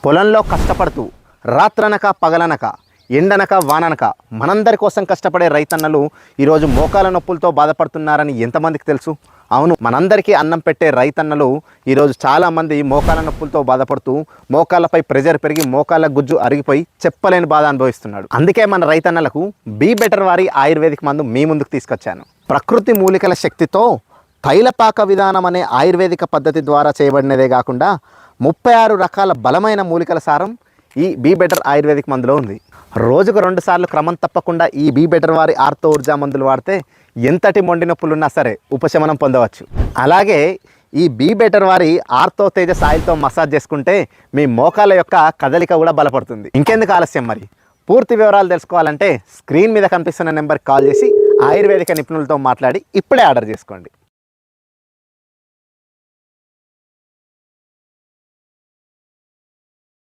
పొలంలో కష్టపడుతూ రాత్రనక పగలనక ఎండనక వాననక మనందరి కోసం కష్టపడే రైతన్నలు ఈరోజు మోకాల నొప్పులతో బాధపడుతున్నారని ఎంతమందికి తెలుసు? అవును, మనందరికీ అన్నం పెట్టే రైతన్నలు ఈరోజు చాలామంది మోకాల నొప్పులతో బాధపడుతూ మోకాళ్ళపై ప్రెజర్ పెరిగి మోకాళ్ళ గుజ్జు అరిగిపోయి చెప్పలేని బాధ అనుభవిస్తున్నాడు. అందుకే మన రైతన్నలకు బీ బెటర్ వారి ఆయుర్వేదిక్ మందు మీ ముందుకు తీసుకొచ్చాను. ప్రకృతి మూలికల శక్తితో తైలపాక విధానం అనే ఆయుర్వేదిక పద్ధతి ద్వారా చేయబడినదే కాకుండా 36 రకాల బలమైన మూలికల సారం ఈ బీ బెటర్ ఆయుర్వేదిక్ మందులో ఉంది. రోజుకు 2 సార్లు క్రమం తప్పకుండా ఈ బీ బెటర్ వారి ఆర్థో ఊర్జా మందులు వాడితే ఎంతటి మొండి నొప్పులున్నా సరే ఉపశమనం పొందవచ్చు. అలాగే ఈ బీ బెటర్ వారి ఆర్థో తేజస్ ఆయిల్తో మసాజ్ చేసుకుంటే మీ మోకాల యొక్క కదలిక కూడా బలపడుతుంది. ఇంకెందుకు ఆలస్యం, మరి పూర్తి వివరాలు తెలుసుకోవాలంటే స్క్రీన్ మీద కనిపిస్తున్న నెంబర్కి కాల్ చేసి ఆయుర్వేదిక నిపుణులతో మాట్లాడి ఇప్పుడే ఆర్డర్ చేసుకోండి.